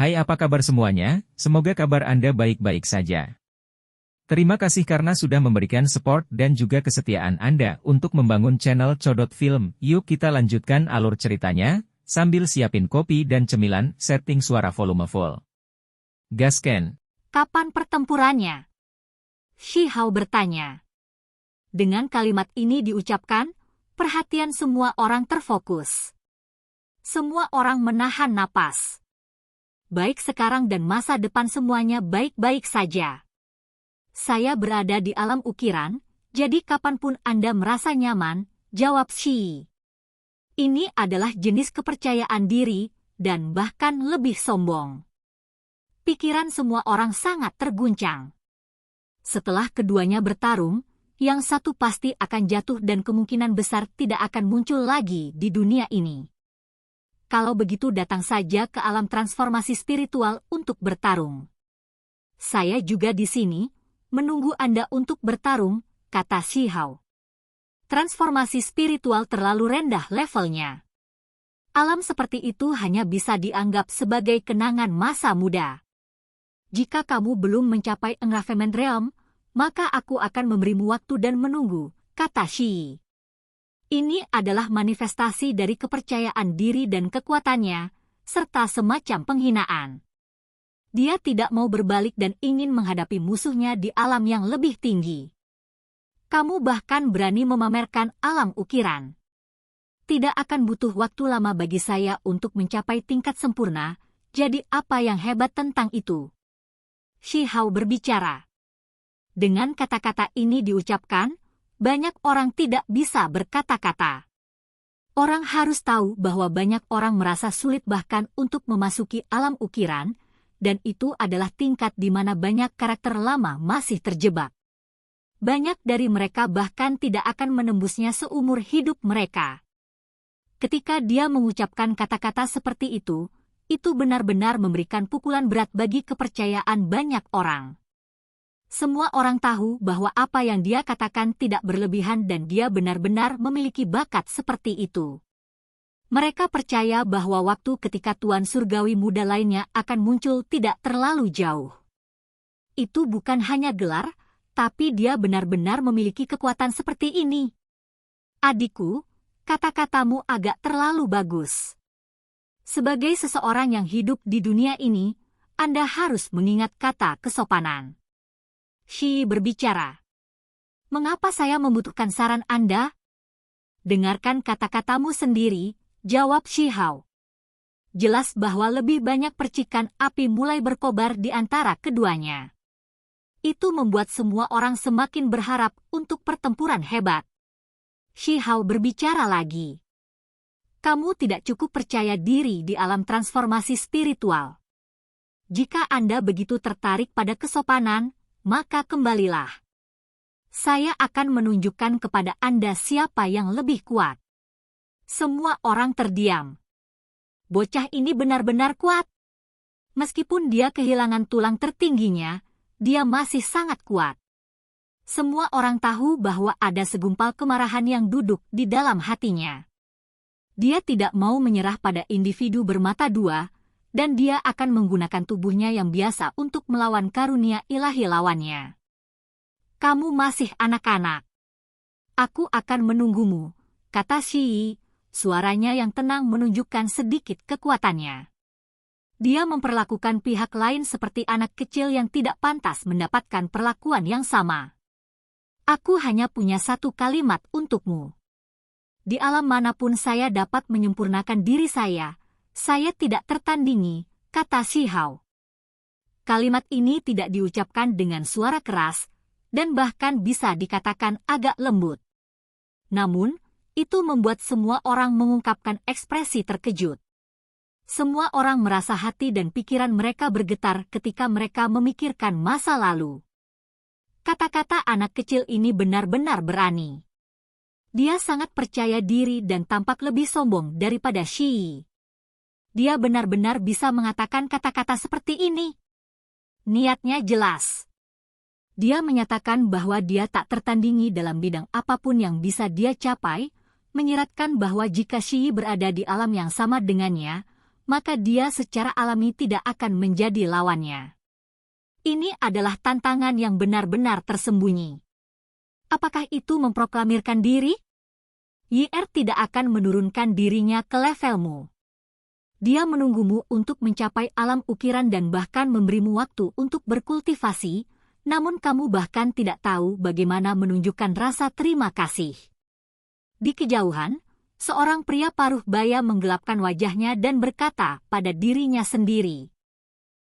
Hai, apa kabar semuanya? Semoga kabar Anda baik-baik saja. Terima kasih karena sudah memberikan support dan juga kesetiaan Anda untuk membangun channel Codot Film. Yuk kita lanjutkan alur ceritanya, sambil siapin kopi dan cemilan, setting suara volume full. Gasken. Kapan pertempurannya? Shi Hao bertanya. Dengan kalimat ini diucapkan, perhatian semua orang terfokus. Semua orang menahan napas. Baik sekarang dan masa depan semuanya baik-baik saja. Saya berada di alam ukiran, jadi kapanpun Anda merasa nyaman, jawab Shi. Ini adalah jenis kepercayaan diri, dan bahkan lebih sombong. Pikiran semua orang sangat terguncang. Setelah keduanya bertarung, yang satu pasti akan jatuh dan kemungkinan besar tidak akan muncul lagi di dunia ini. Kalau begitu datang saja ke alam transformasi spiritual untuk bertarung. Saya juga di sini, menunggu Anda untuk bertarung, kata Shi Hao. Transformasi spiritual terlalu rendah levelnya. Alam seperti itu hanya bisa dianggap sebagai kenangan masa muda. Jika kamu belum mencapai Engrafement Realm, maka aku akan memberimu waktu dan menunggu, kata Shi. Ini adalah manifestasi dari kepercayaan diri dan kekuatannya, serta semacam penghinaan. Dia tidak mau berbalik dan ingin menghadapi musuhnya di alam yang lebih tinggi. Kamu bahkan berani memamerkan alam ukiran. Tidak akan butuh waktu lama bagi saya untuk mencapai tingkat sempurna, jadi apa yang hebat tentang itu? Shi Hao berbicara. Dengan kata-kata ini diucapkan, banyak orang tidak bisa berkata-kata. Orang harus tahu bahwa banyak orang merasa sulit bahkan untuk memasuki alam ukiran, dan itu adalah tingkat di mana banyak karakter lama masih terjebak. Banyak dari mereka bahkan tidak akan menembusnya seumur hidup mereka. Ketika dia mengucapkan kata-kata seperti itu benar-benar memberikan pukulan berat bagi kepercayaan banyak orang. Semua orang tahu bahwa apa yang dia katakan tidak berlebihan dan dia benar-benar memiliki bakat seperti itu. Mereka percaya bahwa waktu ketika Tuan Surgawi muda lainnya akan muncul tidak terlalu jauh. Itu bukan hanya gelar, tapi dia benar-benar memiliki kekuatan seperti ini. Adikku, kata-katamu agak terlalu bagus. Sebagai seseorang yang hidup di dunia ini, Anda harus mengingat kata kesopanan. Shi berbicara. Mengapa saya membutuhkan saran Anda? Dengarkan kata-katamu sendiri, jawab Shi Hao. Jelas bahwa lebih banyak percikan api mulai berkobar di antara keduanya. Itu membuat semua orang semakin berharap untuk pertempuran hebat. Shi Hao berbicara lagi. Kamu tidak cukup percaya diri di alam transformasi spiritual. Jika Anda begitu tertarik pada kesopanan, maka kembalilah. Saya akan menunjukkan kepada Anda siapa yang lebih kuat. Semua orang terdiam. Bocah ini benar-benar kuat. Meskipun dia kehilangan tulang tertingginya, dia masih sangat kuat. Semua orang tahu bahwa ada segumpal kemarahan yang duduk di dalam hatinya. Dia tidak mau menyerah pada individu bermata dua, dan dia akan menggunakan tubuhnya yang biasa untuk melawan karunia ilahi lawannya. Kamu masih anak-anak. Aku akan menunggumu, kata Shi, suaranya yang tenang menunjukkan sedikit kekuatannya. Dia memperlakukan pihak lain seperti anak kecil yang tidak pantas mendapatkan perlakuan yang sama. Aku hanya punya satu kalimat untukmu. Di alam manapun saya dapat menyempurnakan diri saya tidak tertandingi, kata Shi Hao. Kalimat ini tidak diucapkan dengan suara keras, dan bahkan bisa dikatakan agak lembut. Namun, itu membuat semua orang mengungkapkan ekspresi terkejut. Semua orang merasa hati dan pikiran mereka bergetar ketika mereka memikirkan masa lalu. Kata-kata anak kecil ini benar-benar berani. Dia sangat percaya diri dan tampak lebih sombong daripada Shi. Dia benar-benar bisa mengatakan kata-kata seperti ini. Niatnya jelas. Dia menyatakan bahwa dia tak tertandingi dalam bidang apapun yang bisa dia capai, menyiratkan bahwa jika Shi berada di alam yang sama dengannya, maka dia secara alami tidak akan menjadi lawannya. Ini adalah tantangan yang benar-benar tersembunyi. Apakah itu memproklamirkan diri? YR tidak akan menurunkan dirinya ke levelmu. Dia menunggumu untuk mencapai alam ukiran dan bahkan memberimu waktu untuk berkultivasi, namun kamu bahkan tidak tahu bagaimana menunjukkan rasa terima kasih. Di kejauhan, seorang pria paruh baya menggelapkan wajahnya dan berkata pada dirinya sendiri.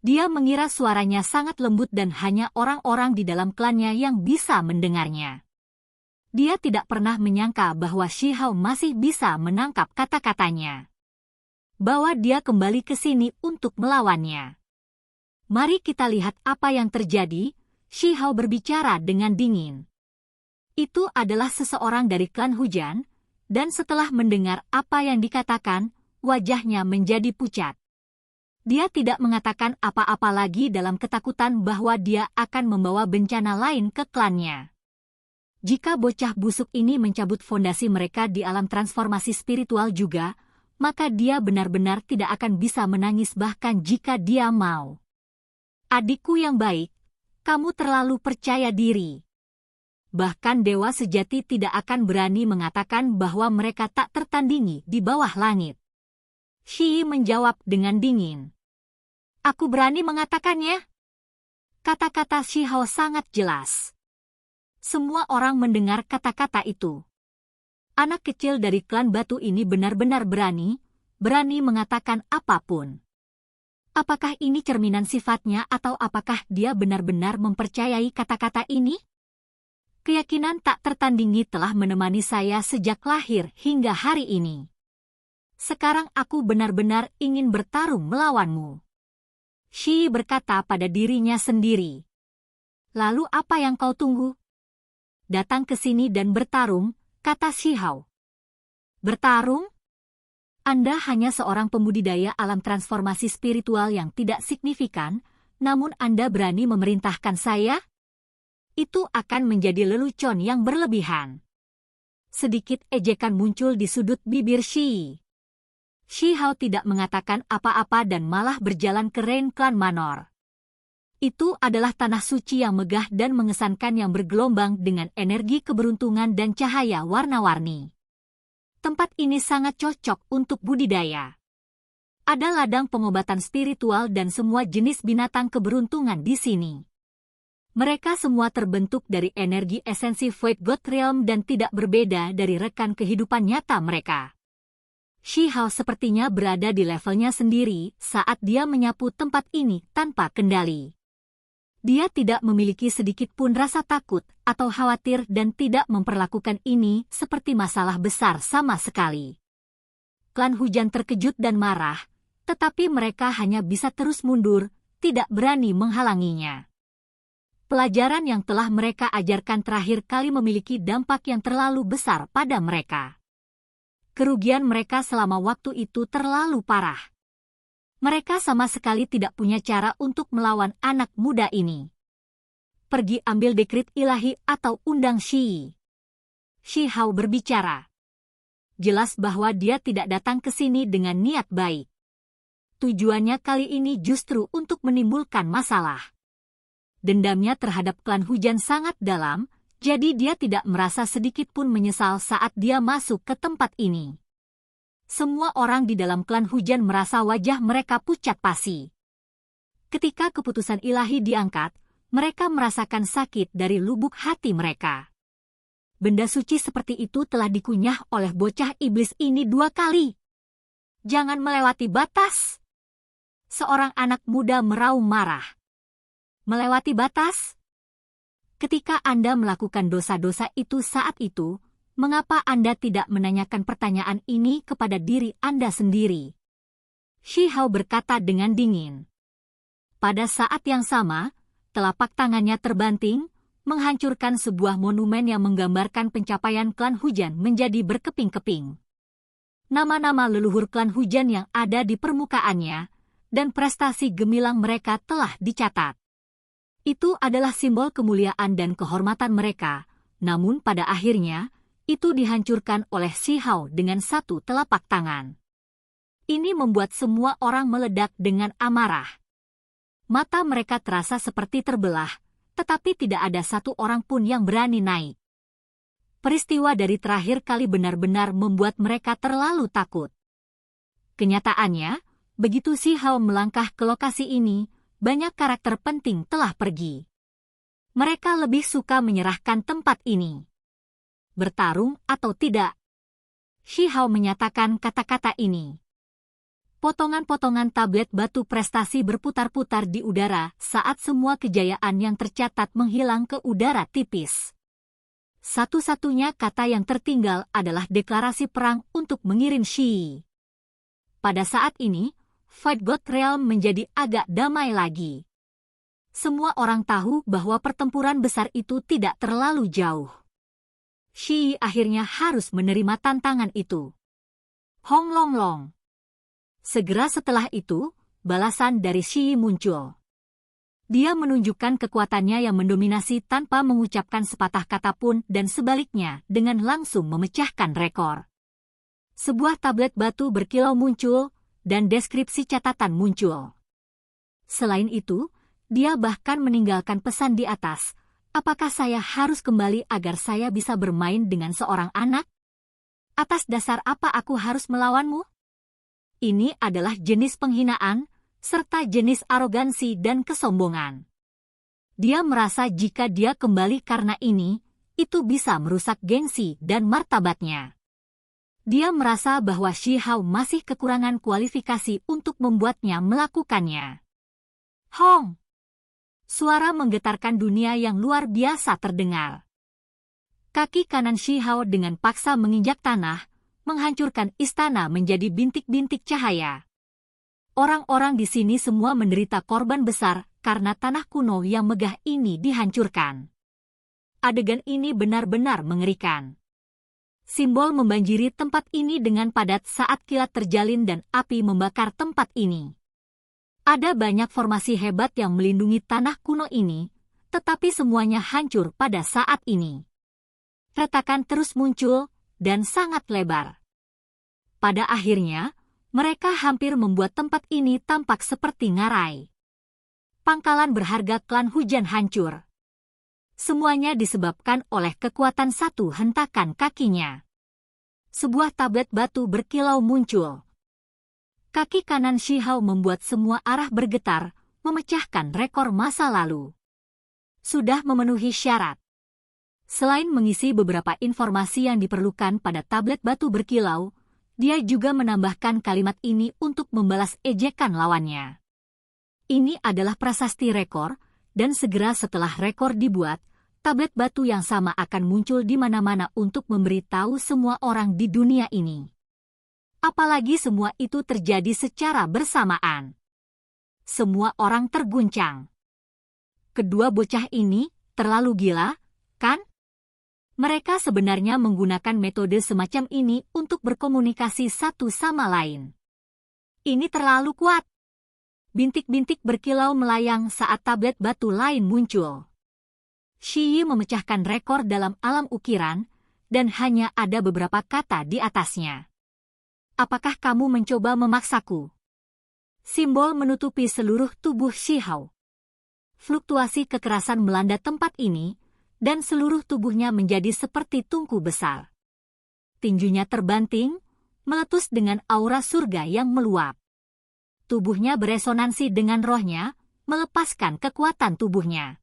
Dia mengira suaranya sangat lembut dan hanya orang-orang di dalam klannya yang bisa mendengarnya. Dia tidak pernah menyangka bahwa Shi Hao masih bisa menangkap kata-katanya. Bahwa dia kembali ke sini untuk melawannya. Mari kita lihat apa yang terjadi, Shi Hao berbicara dengan dingin. Itu adalah seseorang dari klan hujan, dan setelah mendengar apa yang dikatakan, wajahnya menjadi pucat. Dia tidak mengatakan apa-apa lagi dalam ketakutan bahwa dia akan membawa bencana lain ke klannya. Jika bocah busuk ini mencabut fondasi mereka di alam transformasi spiritual juga, maka dia benar-benar tidak akan bisa menangis bahkan jika dia mau. Adikku yang baik, kamu terlalu percaya diri. Bahkan dewa sejati tidak akan berani mengatakan bahwa mereka tak tertandingi di bawah langit. Shi menjawab dengan dingin. Aku berani mengatakannya. Kata-kata Shi Hao sangat jelas. Semua orang mendengar kata-kata itu. Anak kecil dari klan batu ini benar-benar berani mengatakan apapun. Apakah ini cerminan sifatnya atau apakah dia benar-benar mempercayai kata-kata ini? Keyakinan tak tertandingi telah menemani saya sejak lahir hingga hari ini. Sekarang aku benar-benar ingin bertarung melawanmu. Shi berkata pada dirinya sendiri. Lalu apa yang kau tunggu? Datang ke sini dan bertarung, kata Shi Hao. Bertarung? Anda hanya seorang pembudidaya alam transformasi spiritual yang tidak signifikan, namun Anda berani memerintahkan saya? Itu akan menjadi lelucon yang berlebihan. Sedikit ejekan muncul di sudut bibir Shi. Shi Hao tidak mengatakan apa-apa dan malah berjalan ke Rain Clan Manor. Itu adalah tanah suci yang megah dan mengesankan yang bergelombang dengan energi keberuntungan dan cahaya warna-warni. Tempat ini sangat cocok untuk budidaya. Ada ladang pengobatan spiritual dan semua jenis binatang keberuntungan di sini. Mereka semua terbentuk dari energi esensi Void God Realm dan tidak berbeda dari rekan kehidupan nyata mereka. Shi Hao sepertinya berada di levelnya sendiri saat dia menyapu tempat ini tanpa kendali. Dia tidak memiliki sedikit pun rasa takut atau khawatir dan tidak memperlakukan ini seperti masalah besar sama sekali. Klan hujan terkejut dan marah, tetapi mereka hanya bisa terus mundur, tidak berani menghalanginya. Pelajaran yang telah mereka ajarkan terakhir kali memiliki dampak yang terlalu besar pada mereka. Kerugian mereka selama waktu itu terlalu parah. Mereka sama sekali tidak punya cara untuk melawan anak muda ini. Pergi ambil dekrit ilahi atau undang Shi. Shi Hao berbicara. Jelas bahwa dia tidak datang ke sini dengan niat baik. Tujuannya kali ini justru untuk menimbulkan masalah. Dendamnya terhadap klan hujan sangat dalam, jadi dia tidak merasa sedikit pun menyesal saat dia masuk ke tempat ini. Semua orang di dalam klan hujan merasa wajah mereka pucat pasi. Ketika keputusan ilahi diangkat, mereka merasakan sakit dari lubuk hati mereka. Benda suci seperti itu telah dikunyah oleh bocah iblis ini 2 kali. Jangan melewati batas. Seorang anak muda meraung marah. Melewati batas? Ketika Anda melakukan dosa-dosa itu saat itu, mengapa Anda tidak menanyakan pertanyaan ini kepada diri Anda sendiri? Shi Hao berkata dengan dingin. Pada saat yang sama, telapak tangannya terbanting, menghancurkan sebuah monumen yang menggambarkan pencapaian klan hujan menjadi berkeping-keping. Nama-nama leluhur klan hujan yang ada di permukaannya, dan prestasi gemilang mereka telah dicatat. Itu adalah simbol kemuliaan dan kehormatan mereka, namun pada akhirnya, itu dihancurkan oleh Shi Hao dengan satu telapak tangan. Ini membuat semua orang meledak dengan amarah. Mata mereka terasa seperti terbelah, tetapi tidak ada satu orang pun yang berani naik. Peristiwa dari terakhir kali benar-benar membuat mereka terlalu takut. Kenyataannya, begitu Shi Hao melangkah ke lokasi ini, banyak karakter penting telah pergi. Mereka lebih suka menyerahkan tempat ini. Bertarung atau tidak? Shi Hao menyatakan kata-kata ini. Potongan-potongan tablet batu prestasi berputar-putar di udara saat semua kejayaan yang tercatat menghilang ke udara tipis. Satu-satunya kata yang tertinggal adalah deklarasi perang untuk mengirim Shi. Pada saat ini, Fight God Realm menjadi agak damai lagi. Semua orang tahu bahwa pertempuran besar itu tidak terlalu jauh. Shi akhirnya harus menerima tantangan itu. Hong Long Long. Segera setelah itu, balasan dari Shi muncul. Dia menunjukkan kekuatannya yang mendominasi tanpa mengucapkan sepatah kata pun dan sebaliknya dengan langsung memecahkan rekor. Sebuah tablet batu berkilau muncul dan deskripsi catatan muncul. Selain itu, dia bahkan meninggalkan pesan di atas, apakah saya harus kembali agar saya bisa bermain dengan seorang anak? Atas dasar apa aku harus melawanmu? Ini adalah jenis penghinaan, serta jenis arogansi dan kesombongan. Dia merasa jika dia kembali karena ini, itu bisa merusak gengsi dan martabatnya. Dia merasa bahwa Shi Hao masih kekurangan kualifikasi untuk membuatnya melakukannya. Hong! Suara menggetarkan dunia yang luar biasa terdengar. Kaki kanan Shi Hao dengan paksa menginjak tanah, menghancurkan istana menjadi bintik-bintik cahaya. Orang-orang di sini semua menderita korban besar karena tanah kuno yang megah ini dihancurkan. Adegan ini benar-benar mengerikan. Simbol membanjiri tempat ini dengan padat saat kilat terjalin dan api membakar tempat ini. Ada banyak formasi hebat yang melindungi tanah kuno ini, tetapi semuanya hancur pada saat ini. Retakan terus muncul, dan sangat lebar. Pada akhirnya, mereka hampir membuat tempat ini tampak seperti ngarai. Pangkalan berharga klan hujan hancur. Semuanya disebabkan oleh kekuatan satu hentakan kakinya. Sebuah tablet batu berkilau muncul. Kaki kanan Shi Hao membuat semua arah bergetar, memecahkan rekor masa lalu. Sudah memenuhi syarat. Selain mengisi beberapa informasi yang diperlukan pada tablet batu berkilau, dia juga menambahkan kalimat ini untuk membalas ejekan lawannya. Ini adalah prasasti rekor, dan segera setelah rekor dibuat, tablet batu yang sama akan muncul di mana-mana untuk memberitahu semua orang di dunia ini. Apalagi semua itu terjadi secara bersamaan. Semua orang terguncang. Kedua bocah ini terlalu gila, kan? Mereka sebenarnya menggunakan metode semacam ini untuk berkomunikasi satu sama lain. Ini terlalu kuat. Bintik-bintik berkilau melayang saat tablet batu lain muncul. Shi Yi memecahkan rekor dalam alam ukiran, dan hanya ada beberapa kata di atasnya. Apakah kamu mencoba memaksaku? Simbol menutupi seluruh tubuh Shi Hao. Fluktuasi kekerasan melanda tempat ini, dan seluruh tubuhnya menjadi seperti tungku besar. Tinjunya terbanting, meletus dengan aura surga yang meluap. Tubuhnya beresonansi dengan rohnya, melepaskan kekuatan tubuhnya.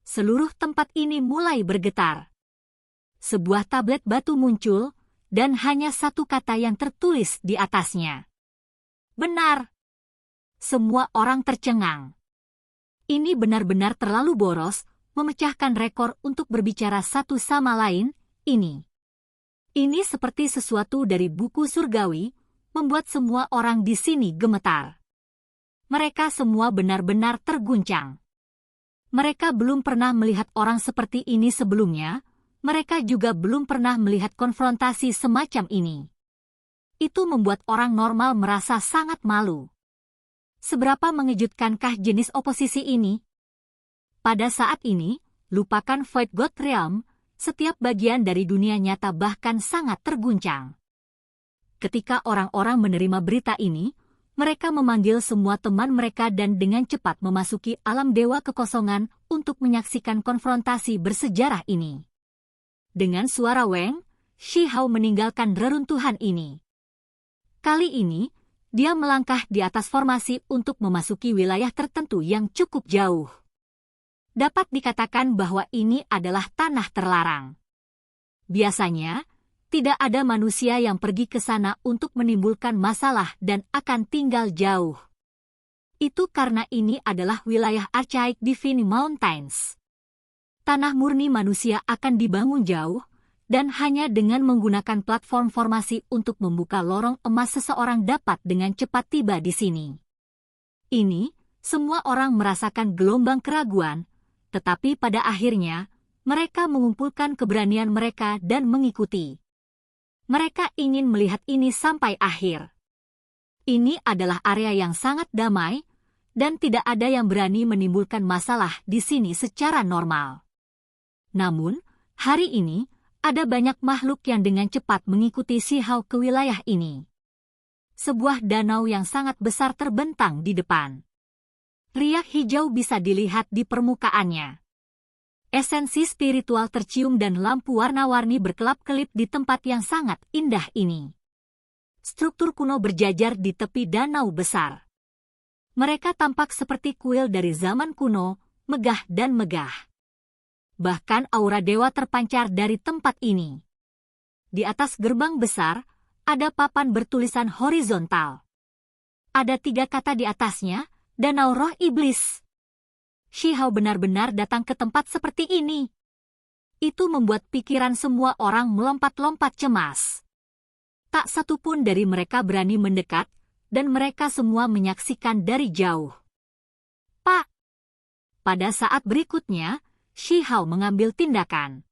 Seluruh tempat ini mulai bergetar. Sebuah tablet batu muncul, dan hanya satu kata yang tertulis di atasnya. Benar. Semua orang tercengang. Ini benar-benar terlalu boros, memecahkan rekor untuk berbicara satu sama lain, ini. Ini seperti sesuatu dari buku surgawi, membuat semua orang di sini gemetar. Mereka semua benar-benar terguncang. Mereka belum pernah melihat orang seperti ini sebelumnya, mereka juga belum pernah melihat konfrontasi semacam ini. Itu membuat orang normal merasa sangat malu. Seberapa mengejutkankah jenis oposisi ini? Pada saat ini, lupakan Fight God Realm, setiap bagian dari dunia nyata bahkan sangat terguncang. Ketika orang-orang menerima berita ini, mereka memanggil semua teman mereka dan dengan cepat memasuki alam dewa kekosongan untuk menyaksikan konfrontasi bersejarah ini. Dengan suara Weng, Shi Hao meninggalkan reruntuhan ini. Kali ini, dia melangkah di atas formasi untuk memasuki wilayah tertentu yang cukup jauh. Dapat dikatakan bahwa ini adalah tanah terlarang. Biasanya, tidak ada manusia yang pergi ke sana untuk menimbulkan masalah dan akan tinggal jauh. Itu karena ini adalah wilayah Archaic Divine Mountains. Tanah murni manusia akan dibangun jauh, dan hanya dengan menggunakan platform formasi untuk membuka lorong emas seseorang dapat dengan cepat tiba di sini. Ini, semua orang merasakan gelombang keraguan, tetapi pada akhirnya, mereka mengumpulkan keberanian mereka dan mengikuti. Mereka ingin melihat ini sampai akhir. Ini adalah area yang sangat damai, dan tidak ada yang berani menimbulkan masalah di sini secara normal. Namun, hari ini, ada banyak makhluk yang dengan cepat mengikuti Shi Hao ke wilayah ini. Sebuah danau yang sangat besar terbentang di depan. Riak hijau bisa dilihat di permukaannya. Esensi spiritual tercium dan lampu warna-warni berkelap-kelip di tempat yang sangat indah ini. Struktur kuno berjajar di tepi danau besar. Mereka tampak seperti kuil dari zaman kuno, megah dan megah. Bahkan aura dewa terpancar dari tempat ini. Di atas gerbang besar, ada papan bertulisan horizontal. Ada 3 kata di atasnya, Danau Roh Iblis. Shi Hao benar-benar datang ke tempat seperti ini. Itu membuat pikiran semua orang melompat-lompat cemas. Tak satu pun dari mereka berani mendekat, dan mereka semua menyaksikan dari jauh. Pak! Pada saat berikutnya, Shi Hao mengambil tindakan.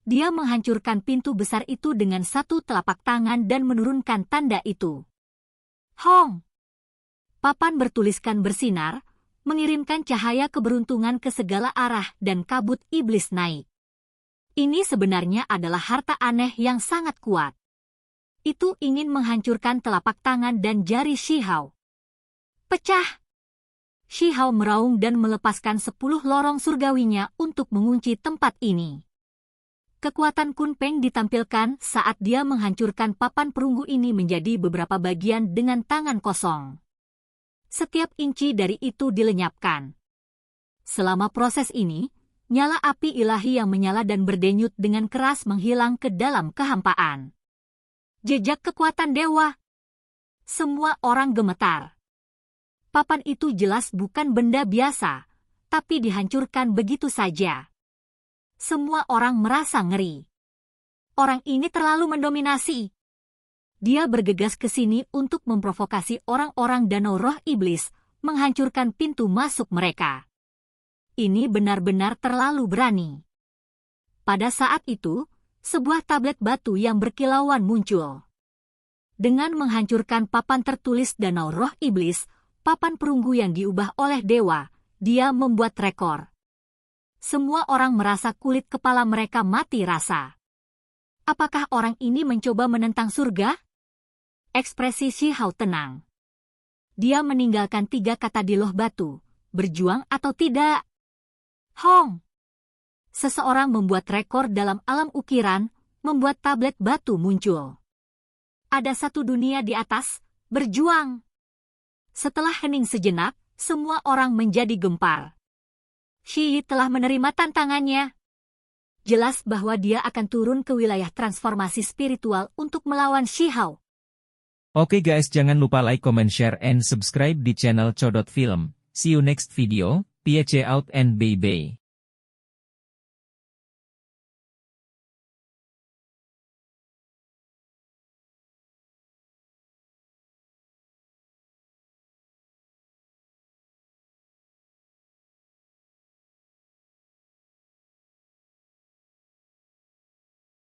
Dia menghancurkan pintu besar itu dengan satu telapak tangan dan menurunkan tanda itu. Hong! Papan bertuliskan bersinar, mengirimkan cahaya keberuntungan ke segala arah dan kabut iblis naik. Ini sebenarnya adalah harta aneh yang sangat kuat. Itu ingin menghancurkan telapak tangan dan jari Shi Hao. Pecah! Shi Hao meraung dan melepaskan 10 lorong surgawinya untuk mengunci tempat ini. Kekuatan Kun Peng ditampilkan saat dia menghancurkan papan perunggu ini menjadi beberapa bagian dengan tangan kosong. Setiap inci dari itu dilenyapkan. Selama proses ini, nyala api ilahi yang menyala dan berdenyut dengan keras menghilang ke dalam kehampaan. Jejak kekuatan dewa. Semua orang gemetar. Papan itu jelas bukan benda biasa, tapi dihancurkan begitu saja. Semua orang merasa ngeri. Orang ini terlalu mendominasi. Dia bergegas ke sini untuk memprovokasi orang-orang Danau Roh Iblis, menghancurkan pintu masuk mereka. Ini benar-benar terlalu berani. Pada saat itu, sebuah tablet batu yang berkilauan muncul. Dengan menghancurkan papan tertulis Danau Roh Iblis, papan perunggu yang diubah oleh dewa, dia membuat rekor. Semua orang merasa kulit kepala mereka mati rasa. Apakah orang ini mencoba menentang surga? Ekspresi Shi Hao tenang. Dia meninggalkan 3 kata di loh batu, berjuang atau tidak. Hong! Seseorang membuat rekor dalam alam ukiran, membuat tablet batu muncul. Ada satu dunia di atas, berjuang. Setelah hening sejenak, semua orang menjadi gempar. Shi Yi telah menerima tantangannya. Jelas bahwa dia akan turun ke wilayah transformasi spiritual untuk melawan Shi Hao. Oke guys, jangan lupa like, comment, share, and subscribe di channel Codot Film. See you next video, peace out and bye-bye.